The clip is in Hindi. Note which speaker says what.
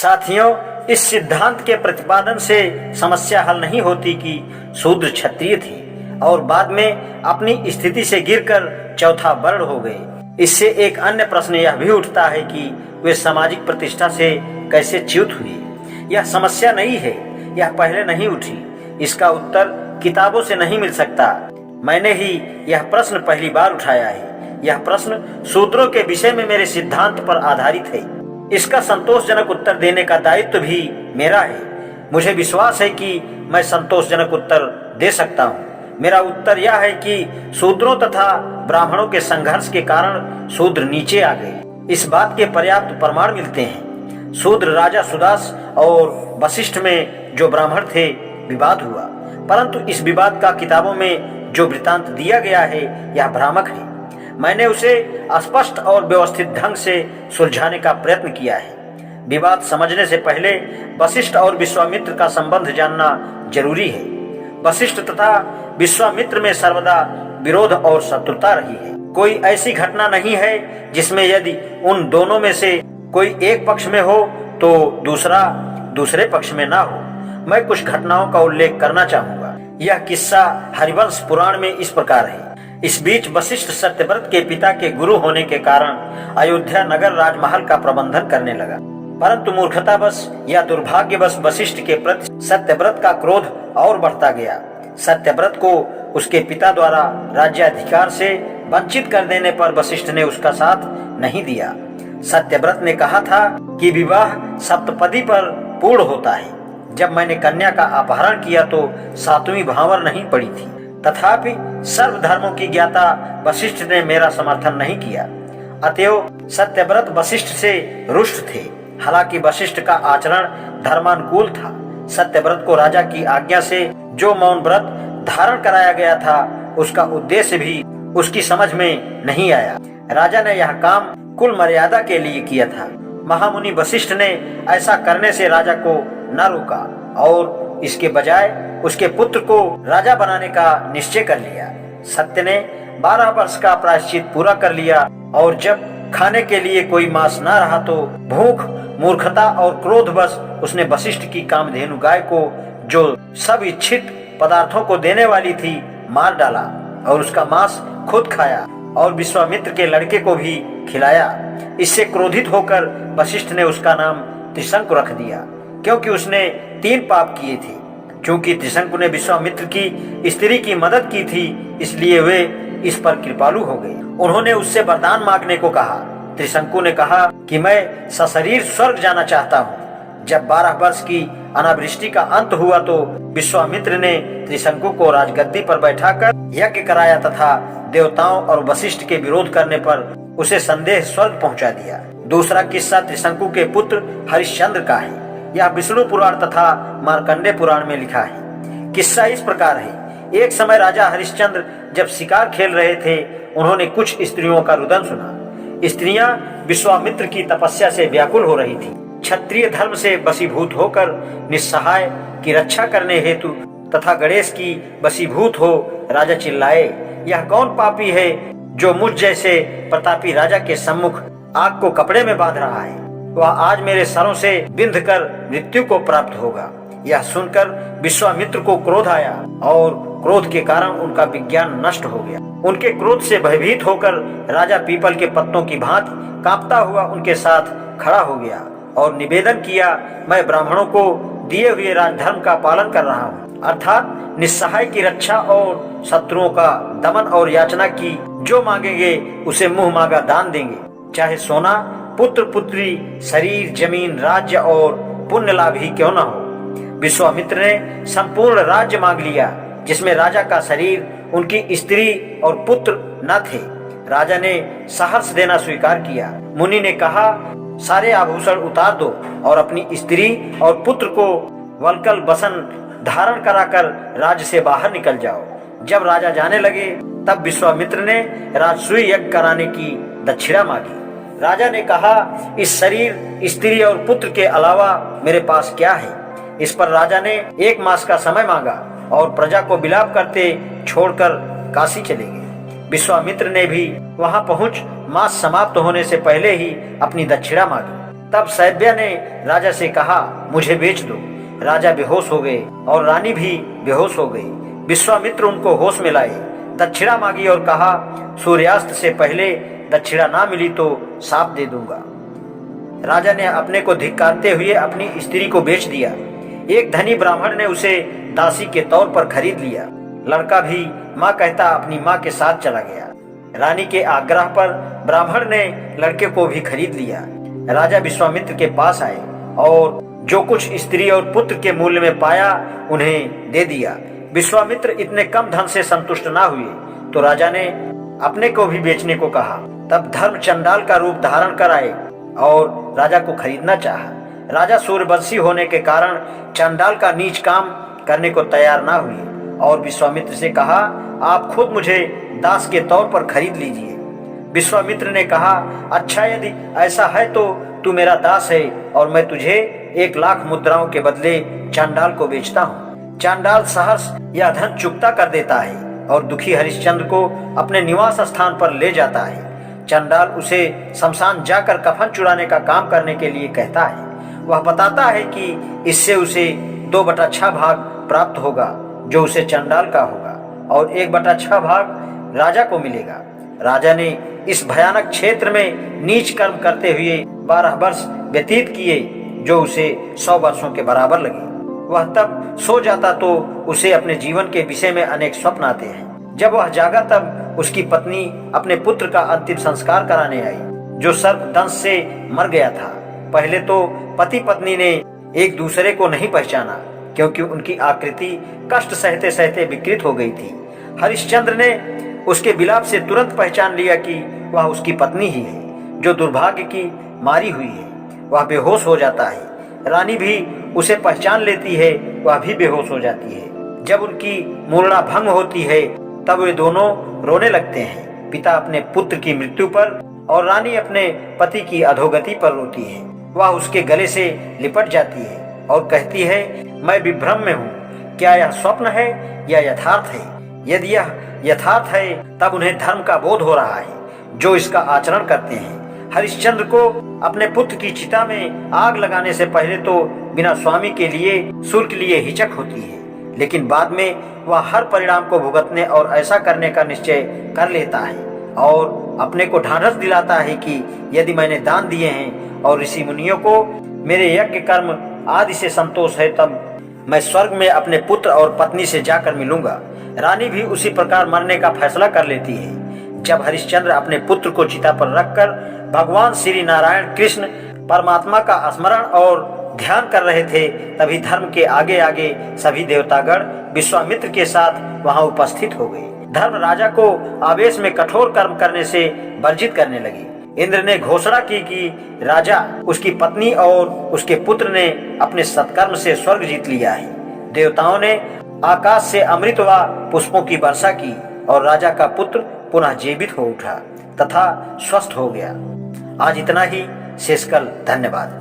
Speaker 1: साथियों, इस सिद्धांत के प्रतिपादन से समस्या हल नहीं होती कि शूद्र क्षत्रिय थे और बाद में अपनी स्थिति से गिरकर चौथा वर्ण हो गए। इससे एक अन्य प्रश्न यह भी उठता है कि वे सामाजिक प्रतिष्ठा से कैसे च्युत हुए। यह समस्या नहीं है, यह पहले नहीं उठी। इसका उत्तर किताबों से नहीं मिल सकता। मैंने ही यह प्रश्न पहली बार उठाया है। यह प्रश्न शूद्रों के विषय में मेरे सिद्धांत पर आधारित है। इसका संतोषजनक उत्तर देने का दायित्व भी मेरा है। मुझे विश्वास है कि मैं संतोषजनक उत्तर दे सकता हूँ। मेरा उत्तर यह है कि शूद्रों तथा ब्राह्मणों के संघर्ष के कारण शूद्र नीचे आ गए। इस बात के पर्याप्त प्रमाण मिलते हैं। शूद्र राजा सुदास और वशिष्ठ में जो ब्राह्मण थे विवाद हुआ, परंतु इस विवाद का किताबों में जो वृतांत दिया गया है यह भ्रामक है। मैंने उसे स्पष्ट और व्यवस्थित ढंग से सुलझाने का प्रयत्न किया है। विवाद समझने से पहले वशिष्ठ और विश्वामित्र का संबंध जानना जरूरी है। वशिष्ठ तथा विश्वामित्र में सर्वदा विरोध और शत्रुता रही है। कोई ऐसी घटना नहीं है जिसमें यदि उन दोनों में से कोई एक पक्ष में हो तो दूसरा दूसरे पक्ष में ना हो। मैं कुछ घटनाओं का उल्लेख करना चाहूंगा। यह किस्सा हरिवंश पुराण में इस प्रकार है। इस बीच वशिष्ठ सत्यव्रत के पिता के गुरु होने के कारण अयोध्या नगर राजमहल का प्रबंधन करने लगा, परंतु मूर्खतावश या दुर्भाग्यवश वशिष्ठ के प्रति सत्यव्रत का क्रोध और बढ़ता गया। सत्यव्रत को उसके पिता द्वारा राज्याधिकार से वंचित कर देने पर वशिष्ठ ने उसका साथ नहीं दिया। सत्यव्रत ने कहा था कि विवाह सप्तपदी पर पूर्ण होता है। जब मैंने कन्या का अपहरण किया तो 7वीं भांवर नहीं पड़ी थी। तथापि सर्वधर्मों की ज्ञाता वशिष्ठ ने मेरा समर्थन नहीं किया। अतएव सत्यव्रत वशिष्ठ से रुष्ट थे। हालांकि वशिष्ठ का आचरण धर्मानुकूल था। सत्यव्रत को राजा की आज्ञा से जो मौन व्रत धारण कराया गया था उसका उद्देश्य भी उसकी समझ में नहीं आया। राजा ने यह काम कुल मर्यादा के लिए किया था। महामुनि वशिष्ठ ने ऐसा करने से राजा को न रोका और इसके बजाय उसके पुत्र को राजा बनाने का निश्चय कर लिया। सत्य ने 12 वर्ष का प्रायश्चित पूरा कर लिया और जब खाने के लिए कोई मांस न रहा तो भूख, मूर्खता और क्रोधवश उसने वशिष्ठ की कामधेनु गाय को, जो सब इच्छित पदार्थों को देने वाली थी, मार डाला और उसका मांस खुद खाया और विश्वामित्र के लड़के को भी खिलाया। इससे क्रोधित होकर वशिष्ठ ने उसका नाम त्रिशंकु रख दिया, क्योंकि उसने 3 पाप किए थे। चूंकि त्रिशंकु ने विश्वामित्र की स्त्री की मदद की थी, इसलिए वे इस पर कृपालु हो गए। उन्होंने उससे वरदान मांगने को कहा। त्रिशंकु ने कहा कि मैं सशरीर स्वर्ग जाना चाहता हूँ। जब 12 वर्ष की अनावृष्टि का अंत हुआ तो विश्वामित्र ने त्रिशंकु को राजगद्दी पर बैठाकर यज्ञ कराया तथा देवताओं और वशिष्ठ के विरोध करने पर उसे संदेह स्वर्ग पहुंचा दिया। दूसरा किस्सा त्रिशंकु के पुत्र हरिश्चंद्र का है। यह विष्णु पुराण तथा मार्कंडेय पुराण में लिखा है। किस्सा इस प्रकार है। एक समय राजा हरिश्चंद्र जब शिकार खेल रहे थे, उन्होंने कुछ स्त्रियों का रुदन सुना। स्त्रियां विश्वामित्र की तपस्या से व्याकुल हो रही थी। क्षत्रिय धर्म से वशीभूत होकर निस्सहाय की रक्षा करने हेतु तथा गणेश की वशीभूत हो राजा चिल्लाए, यह कौन पापी है जो मुझ जैसे प्रतापी राजा के सम्मुख आग को कपड़े में बांध रहा है? वह आज मेरे सरों से बिंध कर मृत्यु को प्राप्त होगा। यह सुनकर विश्वामित्र को क्रोध आया और क्रोध के कारण उनका विज्ञान नष्ट हो गया। उनके क्रोध से भयभीत होकर राजा पीपल के पत्तों की भांति कांपता हुआ उनके साथ खड़ा हो गया और निवेदन किया, मैं ब्राह्मणों को दिए हुए राजधर्म का पालन कर रहा हूँ, अर्थात निस्सहाय की रक्षा और शत्रुओं का दमन और याचना की। जो मांगेंगे उसे मुंह मांगा दान देंगे, चाहे सोना, पुत्र पुत्री, शरीर, जमीन, राज्य और पुण्य लाभ ही क्यों न हो। विश्वामित्र ने संपूर्ण राज्य मांग लिया, जिसमें राजा का शरीर, उनकी स्त्री और पुत्र न थे। राजा ने सहर्ष देना स्वीकार किया। मुनि ने कहा, सारे आभूषण उतार दो और अपनी स्त्री और पुत्र को वल्कल बसन धारण कराकर राज्य से बाहर निकल जाओ। जब राजा जाने लगे तब विश्वामित्र ने राजसूय यज्ञ कराने की दक्षिणा मांगी। राजा ने कहा, इस शरीर, स्त्री और पुत्र के अलावा मेरे पास क्या है? इस पर राजा ने 1 मास का समय मांगा और प्रजा को विलाप करते छोड़कर काशी चले गए। विश्वामित्र ने भी वहां पहुंच मास समाप्त होने से पहले ही अपनी दक्षिणा मांगी। तब सैब्या ने राजा से कहा, मुझे बेच दो। राजा बेहोश हो गए और रानी भी बेहोश हो गई। विश्वामित्र उनको होश में लाए, दक्षिणा मांगी और कहा, सूर्यास्त से पहले दक्षिणा ना मिली तो शाप दे दूंगा। राजा ने अपने को धिक्कारते हुए अपनी स्त्री को बेच दिया। एक धनी ब्राह्मण ने उसे दासी के तौर पर खरीद लिया। लड़का भी माँ कहता अपनी माँ के साथ चला गया। रानी के आग्रह पर ब्राह्मण ने लड़के को भी खरीद लिया। राजा विश्वामित्र के पास आए और जो कुछ स्त्री और पुत्र के मूल्य में पाया उन्हें दे दिया। विश्वामित्र इतने कम धन से संतुष्ट ना हुए तो राजा ने अपने को भी बेचने को कहा। तब धर्म चंडाल का रूप धारण कर आए और राजा को खरीदना चाहा। राजा सूर्यवंशी होने के कारण चंडाल का नीच काम करने को तैयार ना हुए और विश्वामित्र से कहा, आप खुद मुझे दास के तौर पर खरीद लीजिए। विश्वामित्र ने कहा, अच्छा यदि ऐसा है तो तू मेरा दास है और मैं तुझे 1,00,000 मुद्राओं के बदले चंडाल को बेचता हूँ। चंडाल सहर्ष यह धन चुकता कर देता है और दुखी हरिश्चंद्र को अपने निवास स्थान पर ले जाता है। चंडाल उसे शमशान जाकर कफन चुराने का काम करने के लिए कहता है। वह बताता है कि इससे उसे 2/6 भाग प्राप्त होगा जो उसे चंडाल का होगा और 1/6 भाग राजा को मिलेगा। राजा ने इस भयानक क्षेत्र में नीच कर्म करते हुए 12 वर्ष व्यतीत किए जो उसे 100 वर्षों के बराबर लगे। वह तब सो जाता तो उसे अपने जीवन के विषय में अनेक स्वप्न आते हैं। जब वह जागा तब उसकी पत्नी अपने पुत्र का अंतिम संस्कार कराने आई जो सर्पदंश से मर गया था। पहले तो पति पत्नी ने एक दूसरे को नहीं पहचाना क्योंकि उनकी आकृति कष्ट सहते सहते विकृत हो गई थी। हरिश्चंद्र ने उसके विलाप से तुरंत पहचान लिया कि वह उसकी पत्नी ही है जो दुर्भाग्य की मारी हुई है। वह बेहोश हो जाता है। रानी भी उसे पहचान लेती है, वह भी बेहोश हो जाती है। जब उनकी मूर्छा भंग होती है तब वे दोनों रोने लगते हैं। पिता अपने पुत्र की मृत्यु पर और रानी अपने पति की अधोगति पर रोती है। वह उसके गले से लिपट जाती है और कहती है, मैं विभ्रम में हूँ, क्या यह स्वप्न है या यथार्थ है? यदि यह यथार्थ है तब उन्हें धर्म का बोध हो रहा है जो इसका आचरण करते हैं। हरिश्चंद्र को अपने पुत्र की चिता में आग लगाने से पहले तो बिना स्वामी के लिए शुल्क लिए हिचक होती है, लेकिन बाद में वह हर परिणाम को भुगतने और ऐसा करने का निश्चय कर लेता है और अपने को ढांढस दिलाता है कि यदि मैंने दान दिए हैं और ऋषि मुनियों को मेरे यज्ञ कर्म आदि से संतोष है तब मैं स्वर्ग में अपने पुत्र और पत्नी से जाकर मिलूंगा। रानी भी उसी प्रकार मरने का फैसला कर लेती है। जब हरिश्चंद्र अपने पुत्र को चिता पर रखकर भगवान श्री नारायण कृष्ण परमात्मा का स्मरण और ध्यान कर रहे थे तभी धर्म के आगे आगे सभी देवतागण विश्वामित्र के साथ वहां उपस्थित हो गए। धर्म राजा को आवेश में कठोर कर्म करने से वर्जित करने लगे। इंद्र ने घोषणा की कि राजा, उसकी पत्नी और उसके पुत्र ने अपने सत्कर्म से स्वर्ग जीत लिया है। देवताओं ने आकाश से अमृत व पुष्पों की वर्षा की और राजा का पुत्र पुनः जीवित हो उठा तथा स्वस्थ हो गया। आज इतना ही, शेषकाल। धन्यवाद।